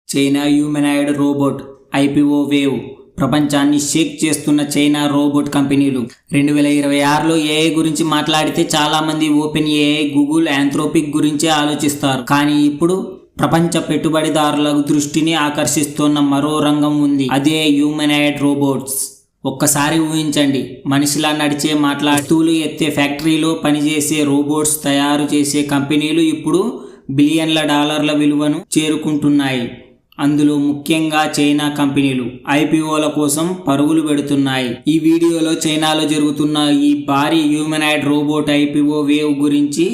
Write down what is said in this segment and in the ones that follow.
China humanoid robot IPO wave ప్రపంచాన్ని షేక్ చేస్తున్న China robot కంపెనీలు 2026లో ఏఐ గురించి మాట్లాడితే చాలా మంది ఓపెన్ ఏఐ, గూగుల్, ఆంథ్రోపిక్ గురించే ఆలోచిస్తారు. కానీ ఇప్పుడు ప్రపంచ పెట్టుబడిదారుల దృష్టిని ఆకర్షిస్తున్న మరో రంగం ఉంది. అదే హ్యూమనాయిడ్ రోబోట్స్. ఒక్కసారి ఊహించండి, మనిషిలా నడిచే, మాట్లాడుతూలు ఎత్తే, ఫ్యాక్టరీలో పనిచేసే రోబోట్స్ తయారు చేసే కంపెనీలు ఇప్పుడు బిలియన్ల డాలర్ల విలువను చేరుకుంటున్నాయి. అందులో ముఖ్యంగా చైనా కంపెనీలు ఐపీఓల కోసం పరుగులు పెడుతున్నాయి. ఈ వీడియోలో చైనాలో జరుగుతున్న ఈ భారీ హ్యూమనాయిడ్ రోబోట్ ఐపీఓ వేవ్ గురించి,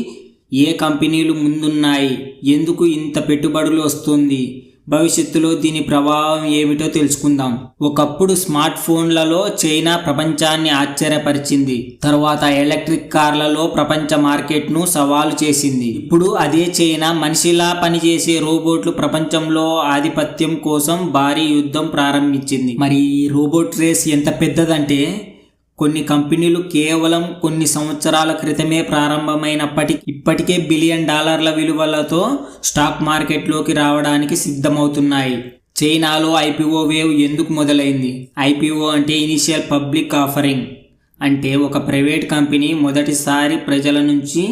ఏ కంపెనీలు ముందున్నాయి, ఎందుకు ఇంత పెట్టుబడులు వస్తుంది, భవిష్యత్తులో దీని ప్రభావం ఏమిటో తెలుసుకుందాం. ఒకప్పుడు స్మార్ట్ ఫోన్లలో చైనా ప్రపంచాన్ని ఆశ్చర్యపరిచింది. తర్వాత ఎలక్ట్రిక్ కార్లలో ప్రపంచ మార్కెట్ను సవాలు చేసింది. ఇప్పుడు అదే చైనా మనిషిలా పనిచేసే రోబోట్లు ప్రపంచంలో ఆధిపత్యం కోసం భారీ యుద్ధం ప్రారంభించింది. మరి ఈ రోబోట్ రేస్ ఎంత పెద్దదంటే, కొన్ని కంపెనీలు కేవలం కొన్ని సంవత్సరాల క్రితమే ప్రారంభమైనప్పటికీ ఇప్పటికే బిలియన్ డాలర్ల విలువలతో స్టాక్ మార్కెట్లోకి రావడానికి సిద్ధమవుతున్నాయి. చైనాలో ఐపీఓ వేవ్ ఎందుకు మొదలైంది? ఐపీఓ అంటే ఇనిషియల్ పబ్లిక్ ఆఫరింగ్. అంటే ఒక ప్రైవేట్ కంపెనీ మొదటిసారి ప్రజల నుంచి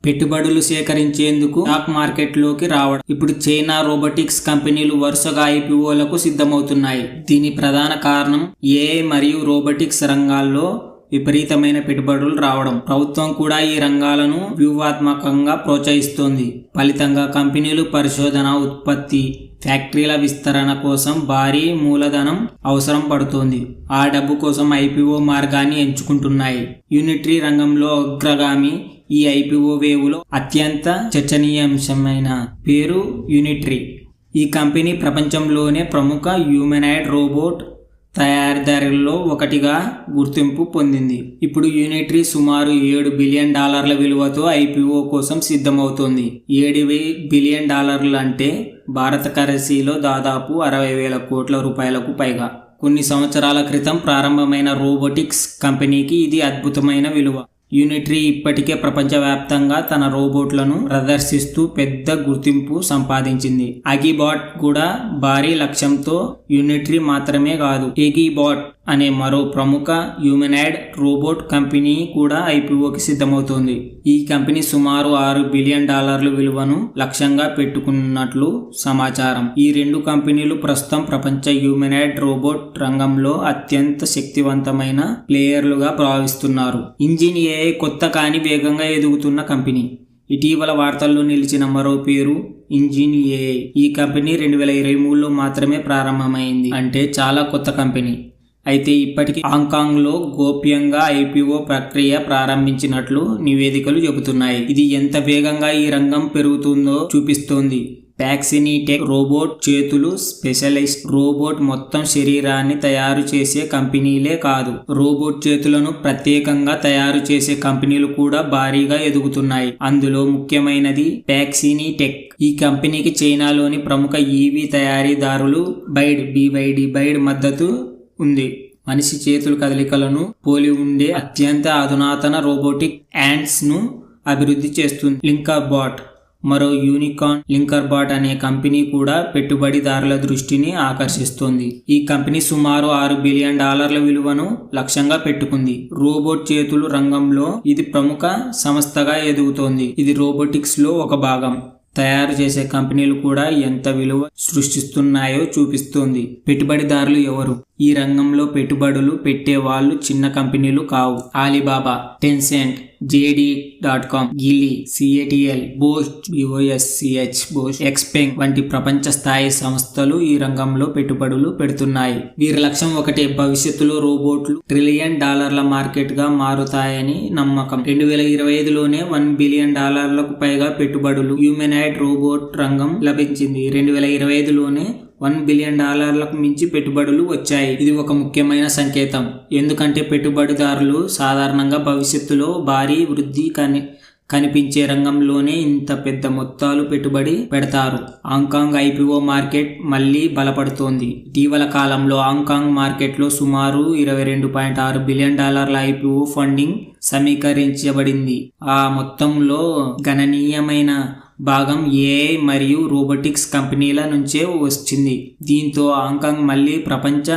పెట్టుబడులు సేకరించేందుకు స్టాక్ మార్కెట్లోకి రావడం. ఇప్పుడు చైనా రోబోటిక్స్ కంపెనీలు వరుసగా ఐపీఓలకు సిద్ధమవుతున్నాయి. దీని ప్రధాన కారణం ఏఐ మరియు రోబోటిక్స్ రంగాల్లో విపరీతమైన పెట్టుబడులు రావడం. ప్రభుత్వం కూడా ఈ రంగాలను వ్యూహాత్మకంగా ప్రోత్సహిస్తోంది. ఫలితంగా కంపెనీలు పరిశోధన, ఉత్పత్తి, ఫ్యాక్టరీల విస్తరణ కోసం భారీ మూలధనం అవసరం పడుతోంది. ఆ డబ్బు కోసం ఐపీఓ మార్గాన్ని ఎంచుకుంటున్నాయి. యూనిటరీ రంగంలో అగ్రగామి ఈ ఐపీఓ వేవ్లో అత్యంత చర్చనీయాంశమైన పేరు యూనిటరీ. ఈ కంపెనీ ప్రపంచంలోనే ప్రముఖ హ్యూమనాయిడ్ రోబోట్ తయారీదారుల్లో ఒకటిగా గుర్తింపు పొందింది. ఇప్పుడు యూనిటరీ సుమారు $7 బిలియన్ విలువతో ఐపీఓ కోసం సిద్ధమవుతోంది. $7 బిలియన్ అంటే భారత కరెన్సీలో దాదాపు 60,000 కోట్ల రూపాయలకు పైగా. కొన్ని సంవత్సరాల క్రితం ప్రారంభమైన రోబోటిక్స్ కంపెనీకి ఇది అద్భుతమైన విలువ. యూనిటరీ ఇప్పటికే ప్రపంచవ్యాప్తంగా తన రోబోట్లను ప్రదర్శిస్తూ పెద్ద గుర్తింపు సంపాదించింది. అగిబాట్ కూడా భారీ లక్ష్యంతో యూనిటరీ మాత్రమే కాదు, ఎగిబాట్ అనే మరో ప్రముఖ హ్యూమనాయిడ్ రోబోట్ కంపెనీ కూడా ఐపీఓకి సిద్ధమవుతోంది. ఈ కంపెనీ సుమారు $6 బిలియన్ విలువను లక్ష్యంగా పెట్టుకున్నట్లు సమాచారం. ఈ రెండు కంపెనీలు ప్రస్తుతం ప్రపంచ హ్యూమనాయిడ్ రోబోట్ రంగంలో అత్యంత శక్తివంతమైన ప్లేయర్లుగా భావిస్తున్నారు. ఇంజిన్ ఏఐ కొత్త కానీ వేగంగా ఎదుగుతున్న కంపెనీ. ఇటీవల వార్తల్లో నిలిచిన మరో పేరు ఇంజిన్ ఏఐ. ఈ కంపెనీ 2023లో మాత్రమే ప్రారంభమైంది. అంటే చాలా కొత్త కంపెనీ. అయితే ఇప్పటికీ హాంకాంగ్లో గోప్యంగా ఐపీఓ ప్రక్రియ ప్రారంభించినట్లు నివేదికలు చెబుతున్నాయి. ఇది ఎంత వేగంగా ఈ రంగం పెరుగుతుందో చూపిస్తోంది. ప్యాక్సినీటెక్ రోబోట్ చేతులు స్పెషలిస్ట్. రోబోట్ మొత్తం శరీరాన్ని తయారు చేసే కంపెనీలే కాదు, రోబోట్ చేతులను ప్రత్యేకంగా తయారు చేసే కంపెనీలు కూడా భారీగా ఎదుగుతున్నాయి. అందులో ముఖ్యమైనది ప్యాక్సినీటెక్. ఈ కంపెనీకి చైనాలోని ప్రముఖ ఈవీ తయారీదారులు BYD మద్దతు ఉంది. మనిషి చేతుల కదలికలను పోలి ఉండే అత్యంత అధునాతన రోబోటిక్ హ్యాండ్స్ ను అభివృద్ధి చేస్తుంది. లింకర్బాట్ మరో యూనికార్న్. లింకర్బాట్ అనే కంపెనీ కూడా పెట్టుబడిదారుల దృష్టిని ఆకర్షిస్తోంది. ఈ కంపెనీ సుమారు $6 బిలియన్ విలువను లక్ష్యంగా పెట్టుకుంది. రోబోట్ చేతులు రంగంలో ఇది ప్రముఖ సంస్థగా ఎదుగుతోంది. ఇది రోబోటిక్స్ లో ఒక భాగం. తయారు చేసే కంపెనీలు కూడా ఎంత విలువ సృష్టిస్తున్నాయో చూపిస్తోంది. పెట్టుబడిదారులు ఎవరు? ఈ రంగంలో పెట్టుబడులు పెట్టే వాళ్ళు చిన్న కంపెనీలు కావు. ఆలీబాబా, టెన్సెంట్, JD.com, గిల్లీ, CATL, బోష్, ఎక్స్పెంగ్ వంటి ప్రపంచ స్థాయి సంస్థలు ఈ రంగంలో పెట్టుబడులు పెడుతున్నాయి. వీరి లక్ష్యం ఒకటే, భవిష్యత్తులో రోబోట్లు $1 ట్రిలియన్ మార్కెట్ గా మారుతాయని నమ్మకం. 2025లోనే $1 బిలియన్ పైగా పెట్టుబడులు హ్యూమనాయిడ్ రోబోట్ రంగం లభించింది. 2025లోనే $1 బిలియన్ మించి పెట్టుబడులు వచ్చాయి. ఇది ఒక ముఖ్యమైన సంకేతం. ఎందుకంటే పెట్టుబడిదారులు సాధారణంగా భవిష్యత్తులో భారీ వృద్ధి కనిపించే రంగంలోనే ఇంత పెద్ద మొత్తాలు పెట్టుబడి పెడతారు. హాంకాంగ్ ఐపీఓ మార్కెట్ మళ్లీ బలపడుతోంది. ఇటీవల కాలంలో హాంకాంగ్ మార్కెట్లో సుమారు $22.6 బిలియన్ ఐపీఓ ఫండింగ్ సమీకరించబడింది. ఆ మొత్తంలో గణనీయమైన భాగం ఏఐ మరియు రోబోటిక్స్ కంపెనీల నుంచే వచ్చింది. దీంతో హాంకాంగ్ మళ్లీ ప్రపంచ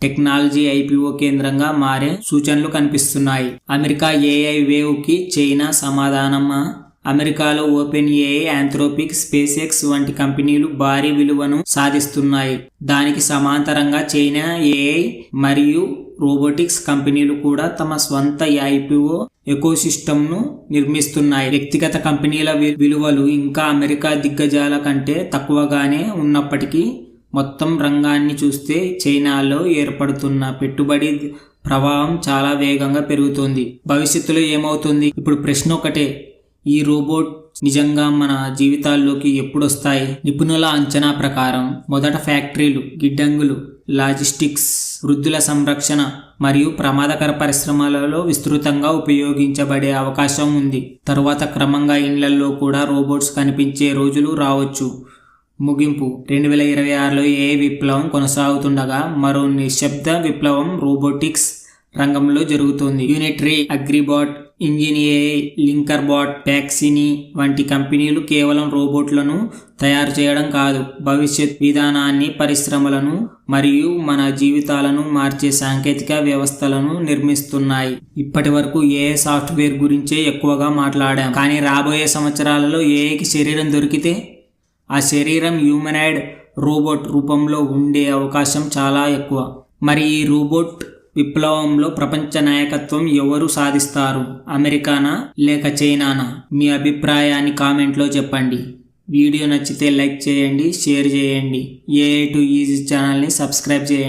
టెక్నాలజీ ఐపీఓ కేంద్రంగా మారే సూచనలు కనిపిస్తున్నాయి. అమెరికా ఏఐ వేవ్ కి చైనా సమాధానమా? అమెరికాలో open AI, Anthropic, space X వంటి కంపెనీలు భారీ విలువను సాధిస్తున్నాయి. దానికి సమాంతరంగా చైనా ఏఐ మరియు రోబోటిక్స్ కంపెనీలు కూడా తమ స్వంత ఐపీఓ ఎకోసిస్టమ్ను నిర్మిస్తున్నాయి. వ్యక్తిగత కంపెనీల విలువలు ఇంకా అమెరికా దిగ్గజాల కంటే తక్కువగానే ఉన్నప్పటికీ మొత్తం రంగాన్ని చూస్తే చైనాలో ఏర్పడుతున్న పెట్టుబడి ప్రవాహం చాలా వేగంగా పెరుగుతోంది. భవిష్యత్తులో ఏమవుతుంది? ఇప్పుడు ప్రశ్న ఒకటే, ఈ రోబోట్ నిజంగా మన జీవితాల్లోకి ఎప్పుడొస్తాయి? నిపుణుల అంచనా ప్రకారం మొదట ఫ్యాక్టరీలు, గిడ్డంగులు, లాజిస్టిక్స్, వృద్ధుల సంరక్షణ మరియు ప్రమాదకర పరిశ్రమలలో విస్తృతంగా ఉపయోగించబడే అవకాశం ఉంది. తరువాత క్రమంగా ఇళ్లల్లో కూడా రోబోట్స్ కనిపించే రోజులు రావచ్చు. ముగింపు: 2026లో ఏఐ విప్లవం కొనసాగుతుండగా మరో నిశ్శబ్ద విప్లవం రోబోటిక్స్ రంగంలో జరుగుతోంది. యూనిటరీ, అగ్రిబాట్, ఇంజిన్ ఏఐ, లింకర్బాట్, ప్యాక్సినీ వంటి కంపెనీలు కేవలం రోబోట్లను తయారు చేయడం కాదు, భవిష్యత్ విధానాన్ని, పరిశ్రమలను మరియు మన జీవితాలను మార్చే సాంకేతిక వ్యవస్థలను నిర్మిస్తున్నాయి. ఇప్పటి వరకు ఏఐ సాఫ్ట్వేర్ గురించే ఎక్కువగా మాట్లాడాం, కానీ రాబోయే సంవత్సరాలలో ఏఐకి శరీరం దొరికితే ఆ శరీరం హ్యూమనాయిడ్ రోబోట్ రూపంలో ఉండే అవకాశం చాలా ఎక్కువ. మరి ఈ రోబోట్ విప్లవంలో ప్రపంచ నాయకత్వం ఎవరు సాధిస్తారు? అమెరికానా లేక చైనానా? మీ అభిప్రాయాన్ని కామెంట్లో చెప్పండి. వీడియో నచ్చితే లైక్ చేయండి, షేర్ చేయండి. ఏఐ టు ఈజీ ఛానల్ని సబ్స్క్రైబ్ చేయండి.